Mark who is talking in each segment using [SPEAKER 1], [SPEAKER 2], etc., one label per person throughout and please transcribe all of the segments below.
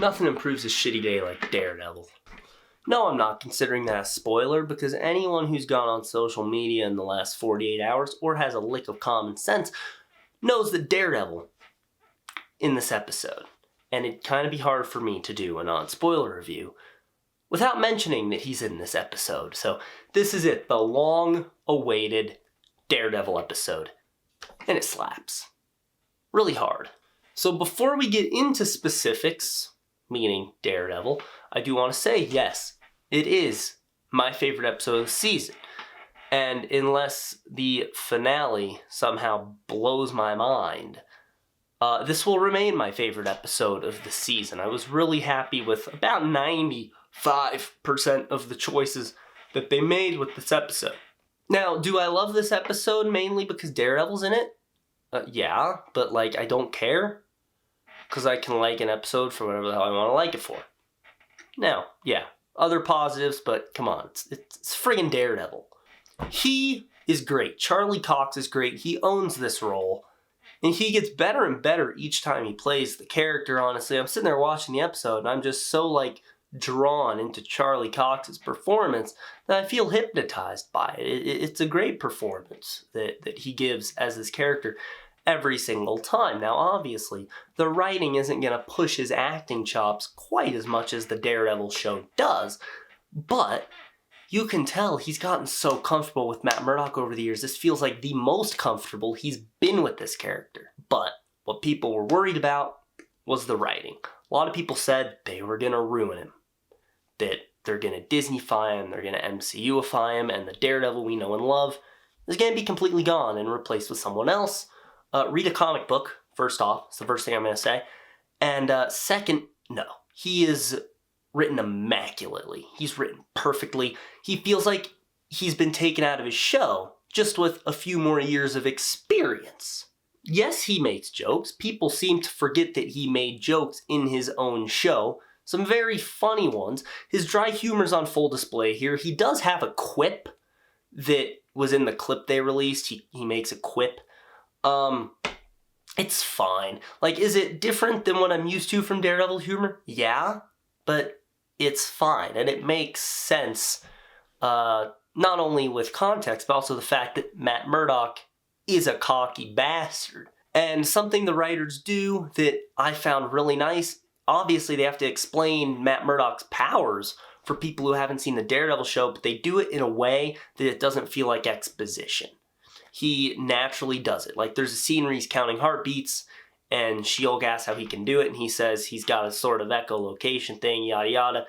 [SPEAKER 1] Nothing improves a shitty day like Daredevil. No, I'm not considering that a spoiler, because anyone who's gone on social media in the last 48 hours or has a lick of common sense knows that Daredevil in this episode. And it'd kind of be hard for me to do a non-spoiler review without mentioning that he's in this episode. So this is it, the long-awaited Daredevil episode. And it slaps. Really hard. So before we get into specifics, meaning Daredevil, I do want to say, yes, it is my favorite episode of the season. And unless the finale somehow blows my mind, this will remain my favorite episode of the season. I was really happy with about 95% of the choices that they made with this episode. Now, do I love this episode mainly because Daredevil's in it? Yeah, but I don't care. Because I can like an episode for whatever the hell I want to like it for. Now, yeah, other positives, but come on, it's friggin' Daredevil. He is great. Charlie Cox is great. He owns this role. And he gets better and better each time he plays the character, honestly. I'm sitting there watching the episode, and I'm just so, drawn into Charlie Cox's performance that I feel hypnotized by it. It's a great performance that he gives as this character every single time. Now, obviously, the writing isn't going to push his acting chops quite as much as the Daredevil show does, but you can tell he's gotten so comfortable with Matt Murdock over the years. This feels like the most comfortable he's been with this character. But what people were worried about was the writing. A lot of people said they were going to ruin him, that they're going to Disney-fy him, they're going to MCU-ify him, and the Daredevil we know and love is going to be completely gone and replaced with someone else. Read a comic book, first off. It's the first thing I'm going to say. And second, no. He is written immaculately. He's written perfectly. He feels like he's been taken out of his show, just with a few more years of experience. Yes, he makes jokes. People seem to forget that he made jokes in his own show. Some very funny ones. His dry humor's on full display here. He does have a quip that was in the clip they released. He makes a quip. It's fine. Is it different than what I'm used to from Daredevil humor? Yeah, but it's fine, and it makes sense, not only with context, but also the fact that Matt Murdock is a cocky bastard. And something the writers do that I found really nice, obviously they have to explain Matt Murdock's powers for people who haven't seen the Daredevil show, but they do it in a way that it doesn't feel like exposition. He naturally does it. There's a scene where he's counting heartbeats, and She-Hulk asks how he can do it, and he says he's got a sort of echolocation thing, yada yada.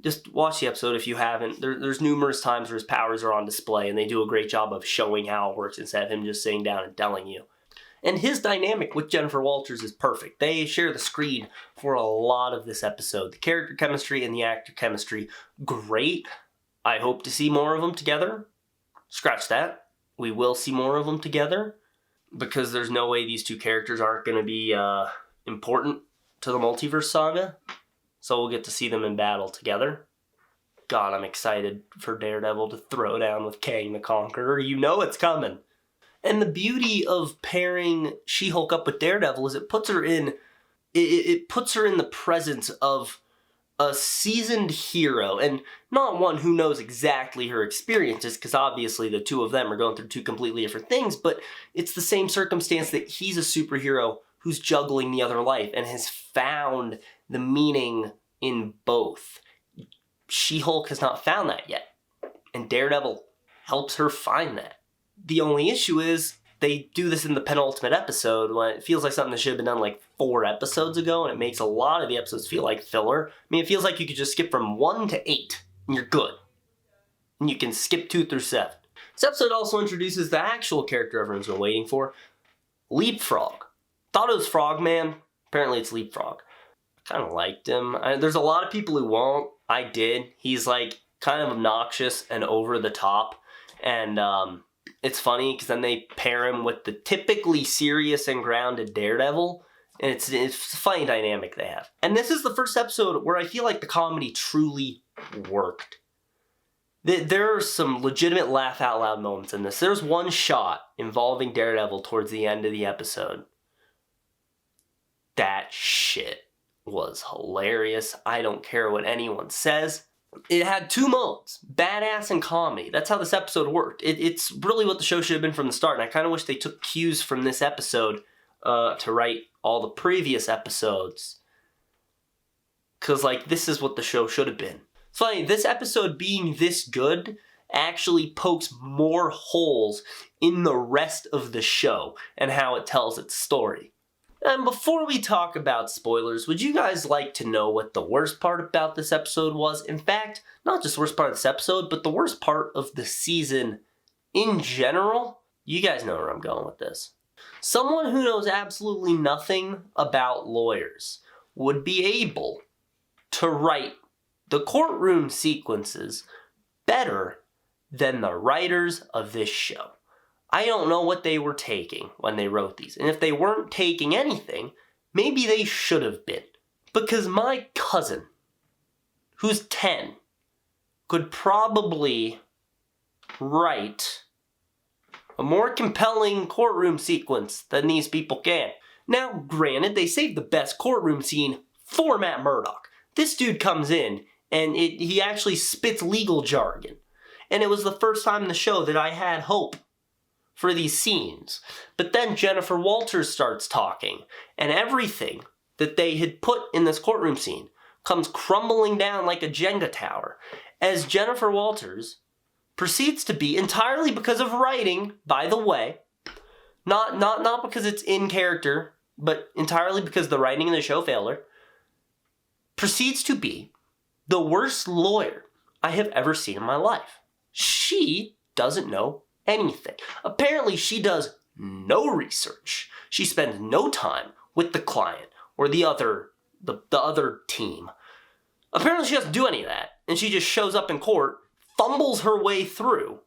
[SPEAKER 1] Just watch the episode if you haven't. There's numerous times where his powers are on display, and they do a great job of showing how it works instead of him just sitting down and telling you. And his dynamic with Jennifer Walters is perfect. They share the screen for a lot of this episode. The character chemistry and the actor chemistry, great. I hope to see more of them together. Scratch that. We will see more of them together, because there's no way these two characters aren't going to be important to the multiverse saga. So we'll get to see them in battle together. God, I'm excited for Daredevil to throw down with Kang the Conqueror. You know it's coming. And the beauty of pairing She-Hulk up with Daredevil is it puts her in the presence of a seasoned hero, and not one who knows exactly her experiences, because obviously the two of them are going through two completely different things, but it's the same circumstance that he's a superhero who's juggling the other life and has found the meaning in both. She-Hulk has not found that yet, and Daredevil helps her find that. The only issue is they do this in the penultimate episode when it feels like something that should have been done 4 episodes ago, and it makes a lot of the episodes feel like filler. I mean, it feels like you could just skip from 1 to 8, and you're good. And you can skip 2 through 7. This episode also introduces the actual character everyone's been waiting for, Leapfrog. Thought it was Frogman. Apparently it's Leapfrog. I kind of liked him. There's a lot of people who won't. I did. He's kind of obnoxious and over the top, and it's funny because then they pair him with the typically serious and grounded Daredevil, and it's a funny dynamic they have. And this is the first episode where I feel like the comedy truly worked. There are some legitimate laugh-out-loud moments in this. There's one shot involving Daredevil towards the end of the episode. That shit was hilarious. I don't care what anyone says. It had two modes, badass and comedy. That's how this episode worked. It's really what the show should have been from the start, and I kind of wish they took cues from this episode to write all the previous episodes. Because, like, this is what the show should have been. It's funny, this episode being this good actually pokes more holes in the rest of the show and how it tells its story. And before we talk about spoilers, would you guys like to know what the worst part about this episode was? In fact, not just the worst part of this episode, but the worst part of the season in general? You guys know where I'm going with this. Someone who knows absolutely nothing about lawyers would be able to write the courtroom sequences better than the writers of this show. I don't know what they were taking when they wrote these. And if they weren't taking anything, maybe they should have been. Because my cousin, who's 10, could probably write a more compelling courtroom sequence than these people can. Now, granted, they saved the best courtroom scene for Matt Murdock. This dude comes in, and he actually spits legal jargon. And it was the first time in the show that I had hope for these scenes. But then Jennifer Walters starts talking, and everything that they had put in this courtroom scene comes crumbling down like a Jenga tower, as Jennifer Walters proceeds to be, entirely because of writing, by the way, not because it's in character, but entirely because the writing in the show failed her, proceeds to be the worst lawyer I have ever seen in my life. She doesn't know anything. Apparently, she does no research. She spends no time with the client or the other team. Apparently, she doesn't do any of that, and she just shows up in court, fumbles her way through.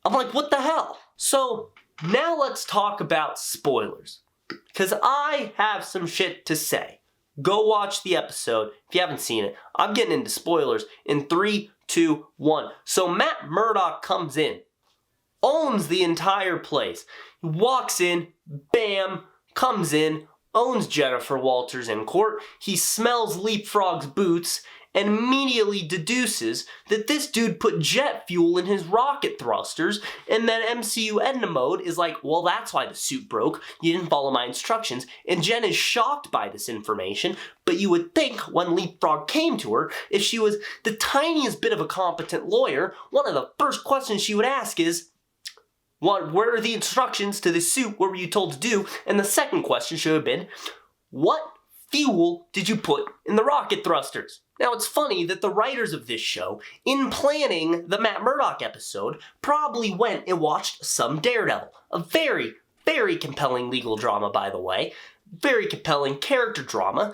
[SPEAKER 1] I'm like, what the hell? So, now let's talk about spoilers, because I have some shit to say. Go watch the episode if you haven't seen it. I'm getting into spoilers in 3, 2, 1. So Matt Murdock comes in, owns the entire place. He walks in, bam, comes in, owns Jennifer Walters in court. He smells Leapfrog's boots and immediately deduces that this dude put jet fuel in his rocket thrusters, and then MCU Edna Mode is like, well, that's why the suit broke. You didn't follow my instructions. And Jen is shocked by this information, but you would think when Leapfrog came to her, if she was the tiniest bit of a competent lawyer, one of the first questions she would ask is, where are the instructions to this suit? What were you told to do? And the second question should have been, what fuel did you put in the rocket thrusters? Now, it's funny that the writers of this show, in planning the Matt Murdock episode, probably went and watched some Daredevil. A very, very compelling legal drama, by the way. Very compelling character drama.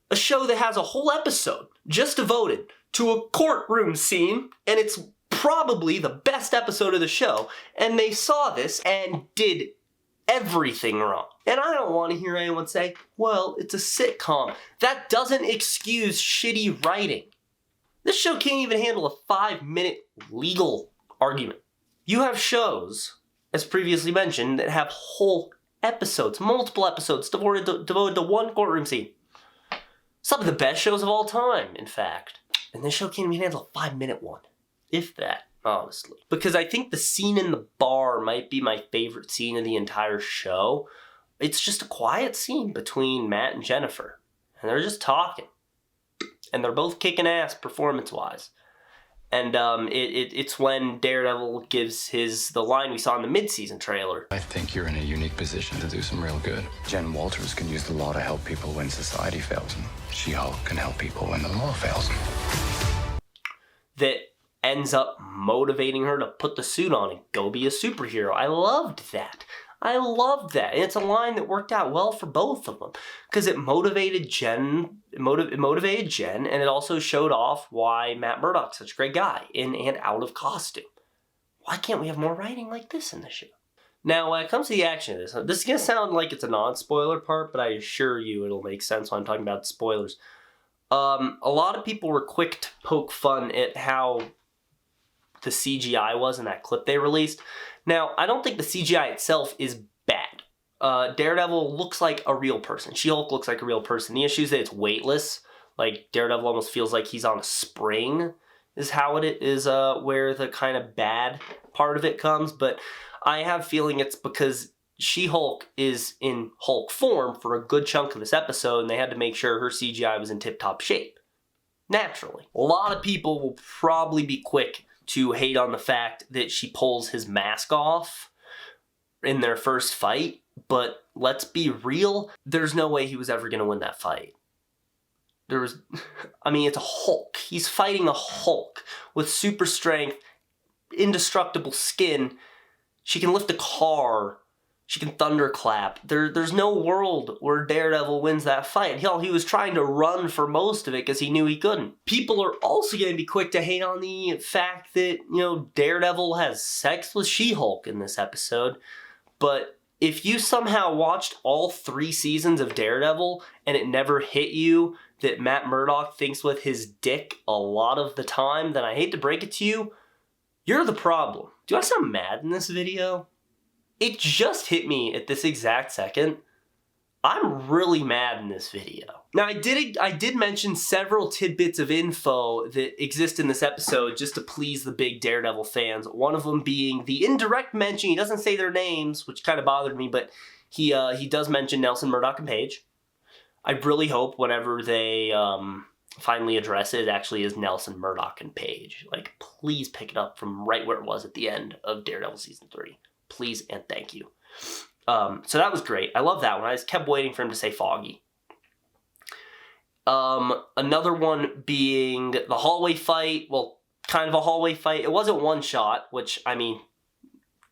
[SPEAKER 1] A show that has a whole episode just devoted to a courtroom scene, and it's probably the best episode of the show. And they saw this and did everything wrong. And I don't want to hear anyone say, well, it's a sitcom. That doesn't excuse shitty writing. This show can't even handle a 5-minute legal argument. You have shows, as previously mentioned, that have whole episodes, multiple episodes devoted to one courtroom scene. Some of the best shows of all time, in fact. And this show can't even handle a 5-minute one. If that. Honestly. Because I think the scene in the bar might be my favorite scene of the entire show. It's just a quiet scene between Matt and Jennifer. And they're just talking. And they're both kicking ass performance-wise. And it's when Daredevil gives the line we saw in the mid-season trailer.
[SPEAKER 2] I think you're in a unique position to do some real good. Jen Walters can use the law to help people when society fails them. She-Hulk can help people when the law fails them.
[SPEAKER 1] That ends up motivating her to put the suit on and go be a superhero. I loved that. And it's a line that worked out well for both of them. Because it motivated Jen. It motivated Jen, and it also showed off why Matt Murdock's such a great guy in and out of costume. Why can't we have more writing like this in the show? Now, when it comes to the action of this is going to sound like it's a non-spoiler part, but I assure you it'll make sense when I'm talking about spoilers. A lot of people were quick to poke fun at how the CGI was in that clip they released. Now, I don't think the CGI itself is bad. Daredevil looks like a real person. She-Hulk looks like a real person. The issue is that it's weightless. Like, Daredevil almost feels like he's on a spring, is how it is, where the kind of bad part of it comes. But I have a feeling it's because She-Hulk is in Hulk form for a good chunk of this episode, and they had to make sure her CGI was in tip-top shape. Naturally. A lot of people will probably be quick to hate on the fact that she pulls his mask off in their first fight, but let's be real, there's no way he was ever going to win that fight. It's a Hulk. He's fighting a Hulk with super strength, indestructible skin. She can lift a car. She can thunderclap. There's no world where Daredevil wins that fight. Hell, he was trying to run for most of it because he knew he couldn't. People are also going to be quick to hate on the fact that, Daredevil has sex with She-Hulk in this episode. But if you somehow watched all 3 seasons of Daredevil and it never hit you that Matt Murdock thinks with his dick a lot of the time, then I hate to break it to you, you're the problem. Do I sound mad in this video? It just hit me at this exact second. I'm really mad in this video. Now, I did mention several tidbits of info that exist in this episode just to please the big Daredevil fans. One of them being the indirect mention. He doesn't say their names, which kind of bothered me, but he does mention Nelson, Murdock, and Page. I really hope whenever they finally address it, it actually is Nelson, Murdock, and Page. Like, please pick it up from right where it was at the end of Daredevil Season 3. Please and thank you. So that was great. I love that one. I just kept waiting for him to say Foggy. Another one being the hallway fight. Well, kind of a hallway fight. It wasn't one shot, which,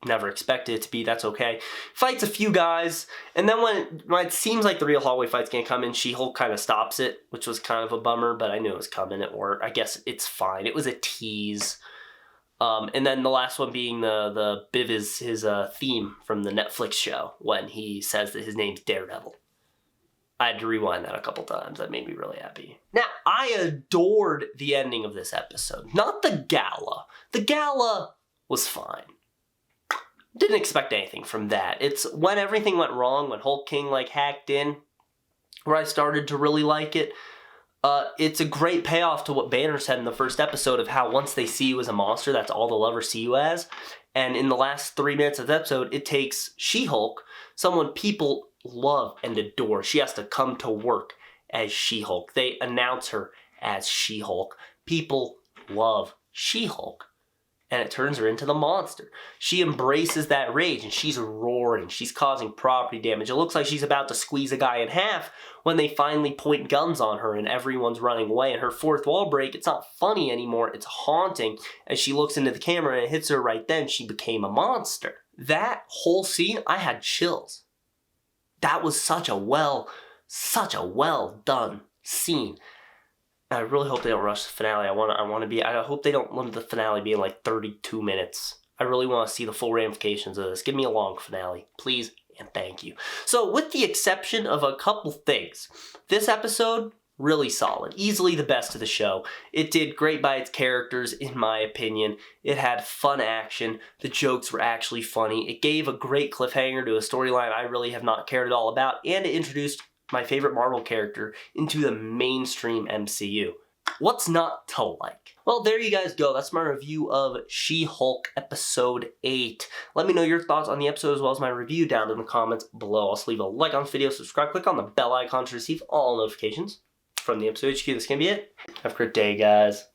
[SPEAKER 1] never expected it to be. That's okay. Fights a few guys, and then when it seems like the real hallway fight's gonna come in, She-Hulk kind of stops it, which was kind of a bummer, but I knew it was coming. It worked. I guess it's fine. It was a tease. And then the last one being the bit of his theme from the Netflix show when he says that his name's Daredevil. I had to rewind that a couple times. That made me really happy. Now, I adored the ending of this episode. Not the gala. The gala was fine. Didn't expect anything from that. It's when everything went wrong, when Hulk King hacked in, where I started to really like it. It's a great payoff to what Banner said in the first episode of how once they see you as a monster, that's all they'll ever see you as. And in the last 3 minutes of the episode, it takes She-Hulk, someone people love and adore. She has to come to work as She-Hulk. They announce her as She-Hulk. People love She-Hulk. And it turns her into the monster. She embraces that rage, and she's roaring. She's causing property damage. It looks like she's about to squeeze a guy in half when they finally point guns on her and everyone's running away. And her fourth wall break, it's not funny anymore. It's haunting. As she looks into the camera and it hits her right then, she became a monster. That whole scene, I had chills. That was such a well done scene. I really hope they don't rush the finale. I hope they don't limit the finale being 32 minutes. I really want to see the full ramifications of this. Give me a long finale, please, and thank you. So, with the exception of a couple things, this episode, really solid. Easily the best of the show. It did great by its characters, in my opinion. It had fun action. The jokes were actually funny. It gave a great cliffhanger to a storyline I really have not cared at all about, and it introduced my favorite Marvel character into the mainstream MCU. What's not to like? Well, there you guys go. That's my review of She-Hulk Episode 8. Let me know your thoughts on the episode as well as my review down in the comments below. Also leave a like on this video, subscribe, click on the bell icon to receive all notifications from the episode HQ. This can be it. Have a great day, guys.